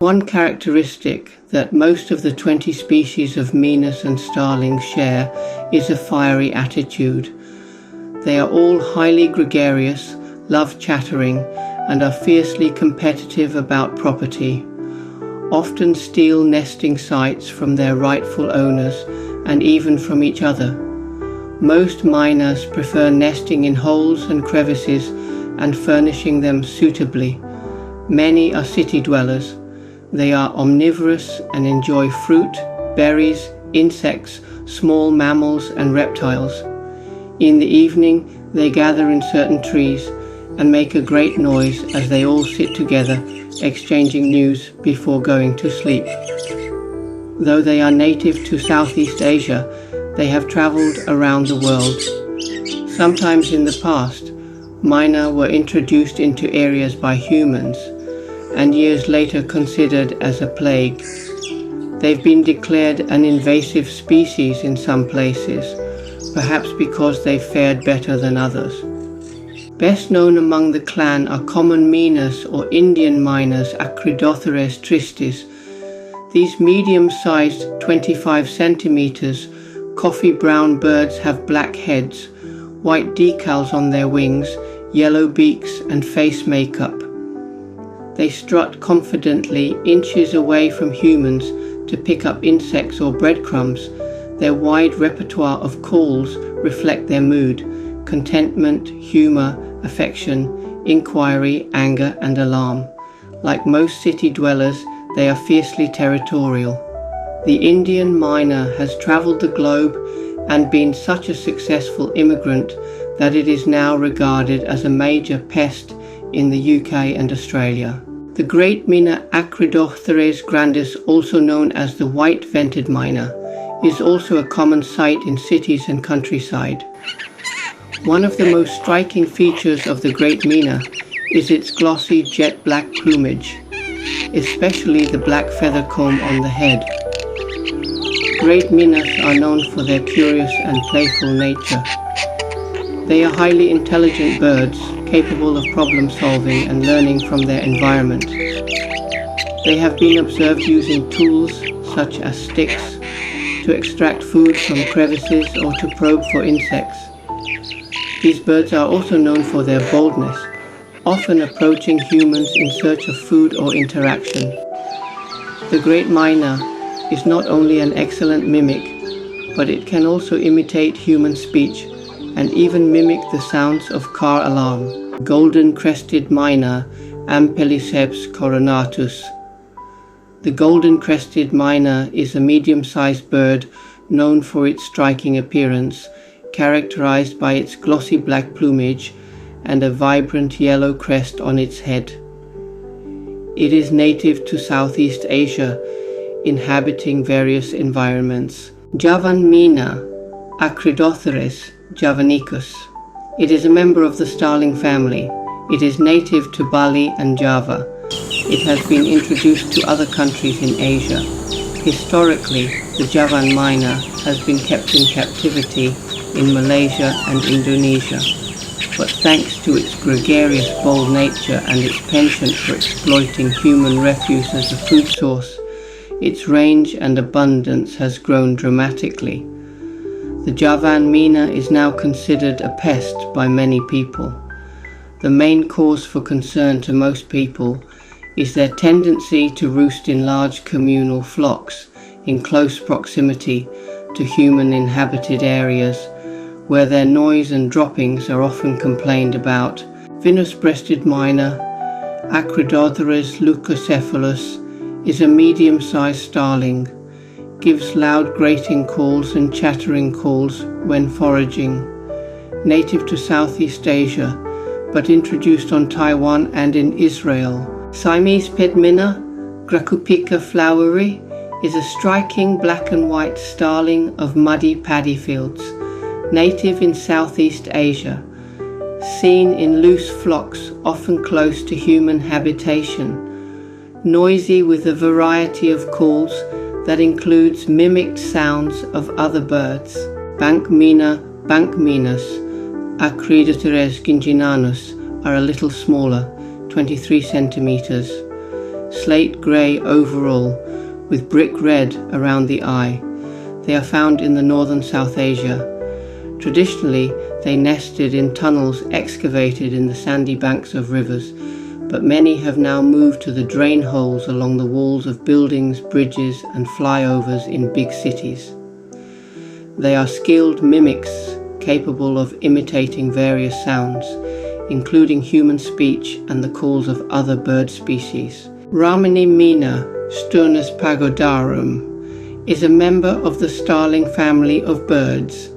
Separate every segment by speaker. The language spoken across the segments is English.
Speaker 1: One characteristic that most of the 20 species of mynas and starlings share is a fiery attitude. They are all highly gregarious, love chattering, and are fiercely competitive about property. Often steal nesting sites from their rightful owners and even from each other. Most mynas prefer nesting in holes and crevices and furnishing them suitably. Many are city dwellers. They are omnivorous and enjoy fruit, berries, insects, small mammals and reptiles. In the evening, they gather in certain trees and make a great noise as they all sit together, exchanging news before going to sleep. Though they are native to Southeast Asia, they have traveled around the world. Sometimes in the past, Myna were introduced into areas by humans, and years later considered as a plague. They've been declared an invasive species in some places, perhaps because they fared better than others. Best known among the clan are common mynas or Indian mynas, Acridotheres tristis. These medium-sized 25 centimeters coffee brown birds have black heads, white decals on their wings, yellow beaks and face makeup. They strut confidently inches away from humans to pick up insects or breadcrumbs. Their wide repertoire of calls reflect their mood: contentment, humor, affection, inquiry, anger, and alarm. Like most city dwellers, they are fiercely territorial. The Indian myna has traveled the globe and been such a successful immigrant that it is now regarded as a major pest in the UK and Australia. The Great Myna Acridotheres grandis, also known as the white-vented myna, is also a common sight in cities and countryside. One of the most striking features of the Great Myna is its glossy jet black plumage, especially the black feather comb on the head. Great Mynas are known for their curious and playful nature. They are highly intelligent birds, capable of problem solving and learning from their environment. They have been observed using tools such as sticks to extract food from crevices or to probe for insects. These birds are also known for their boldness, often approaching humans in search of food or interaction. The Great Myna is not only an excellent mimic, but it can also imitate human speech and even mimic the sounds of car alarm. Golden-crested Myna, Ampeliceps coronatus. The golden-crested Myna is a medium-sized bird known for its striking appearance, characterized by its glossy black plumage and a vibrant yellow crest on its head. It is native to Southeast Asia, inhabiting various environments. Javan Myna, Acridotheres javanicus. It is a member of the starling family. It is native to Bali and Java. It has been introduced to other countries in Asia. Historically, the Javan Myna has been kept in captivity in Malaysia and Indonesia, but thanks to its gregarious, bold nature and its penchant for exploiting human refuse as a food source, its range and abundance has grown dramatically. The Javan Myna is now considered a pest by many people. The main cause for concern to most people is their tendency to roost in large communal flocks in close proximity to human inhabited areas, where their noise and droppings are often complained about. Vinous-breasted Myna, Acridotherus leucocephalus, is a medium-sized starling, gives loud grating calls and chattering calls when foraging. Native to Southeast Asia, but introduced on Taiwan and in Israel. Siamese pet Mynah, Gracupica floweri, is a striking black and white starling of muddy paddy fields, native in Southeast Asia, seen in loose flocks often close to human habitation, noisy with a variety of calls that includes mimicked sounds of other birds. Bank Myna, bank mynas, Acridotherus ginginanus are a little smaller, 23 centimeters. slate grey overall with brick red around the eye. They are found in the northern South Asia. Traditionally, they nested in tunnels excavated in the sandy banks of rivers, but many have now moved to the drain holes along the walls of buildings, bridges, and flyovers in big cities. They are skilled mimics, capable of imitating various sounds, including human speech and the calls of other bird species. Ramani Myna, Sturnus pagodarum, is a member of the starling family of birds.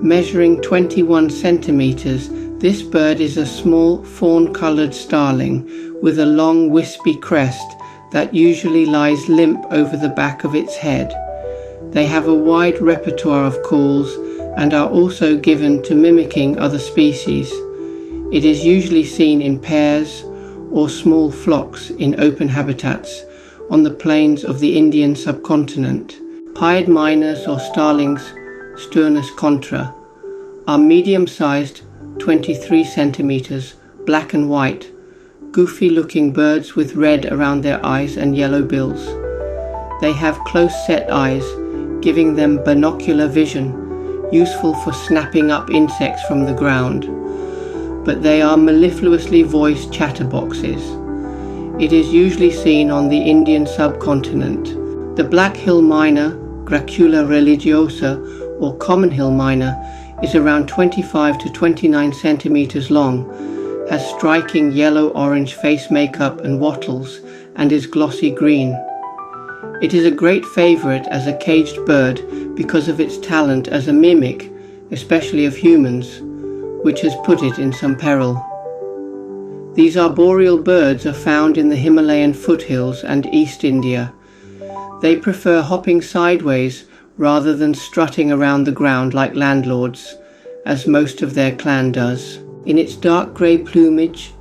Speaker 1: Measuring 21 centimeters, this bird is a small fawn-colored starling with a long wispy crest that usually lies limp over the back of its head. They have a wide repertoire of calls and are also given to mimicking other species. It is usually seen in pairs or small flocks in open habitats on the plains of the Indian subcontinent. Pied mynas or starlings, Sturnus contra, are medium-sized, 23 centimeters, black and white, goofy-looking birds with red around their eyes and yellow bills. They have close-set eyes, giving them binocular vision, useful for snapping up insects from the ground. But they are mellifluously voiced chatterboxes. It is usually seen on the Indian subcontinent. The Black Hill Myna, Gracula religiosa, or Common Hill Myna, is around 25 to 29 centimeters long, has striking yellow-orange face makeup and wattles, and is glossy green. It is a great favorite as a caged bird because of its talent as a mimic, especially of humans, which has put it in some peril. These arboreal birds are found in the Himalayan foothills and East India. They prefer hopping sideways rather than strutting around the ground like landlords, as most of their clan does. In its dark grey plumage,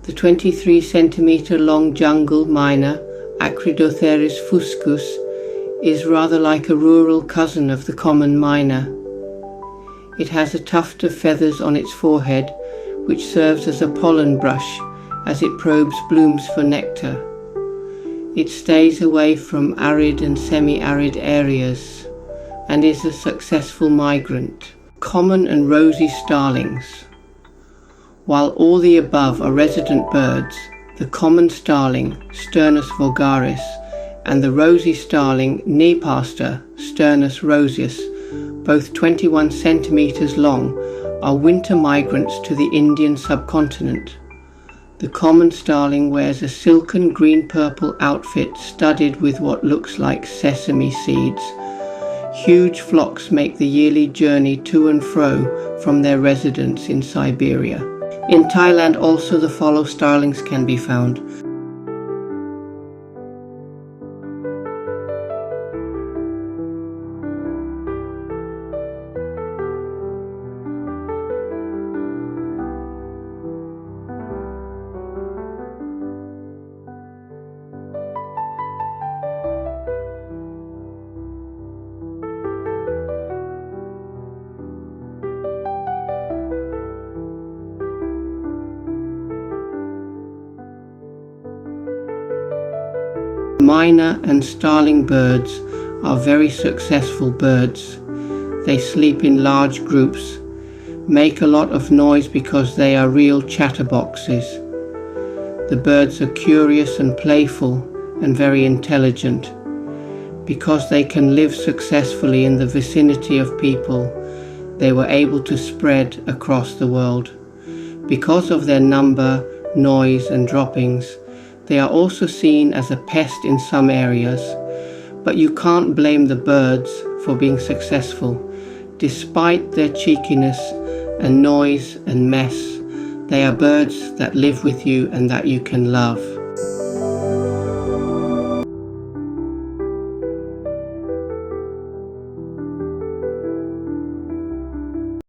Speaker 1: the 23 centimeter long jungle myna, Acridotheris fuscus, is rather like a rural cousin of the common myna. It has a tuft of feathers on its forehead, which serves as a pollen brush as it probes blooms for nectar. It stays away from arid and semi-arid areas and is a successful migrant. Common and rosy starlings. While all the above are resident birds, the common starling, Sturnus vulgaris, and the rosy starling, knee-pastor, Sturnus roseus, both 21 centimeters long, are winter migrants to the Indian subcontinent. The common starling wears a silken green-purple outfit studded with what looks like sesame seeds. Huge flocks make the yearly journey to and fro from their residence in Siberia. In Thailand also the fallow starlings can be found. Myna and starling birds are very successful birds. They sleep in large groups, make a lot of noise because they are real chatterboxes. The birds are curious and playful and very intelligent. Because they can live successfully in the vicinity of people, they were able to spread across the world. Because of their number, noise and droppings, they are also seen as a pest in some areas, but you can't blame the birds for being successful. Despite their cheekiness and noise and mess, they are birds that live with you and that you can love.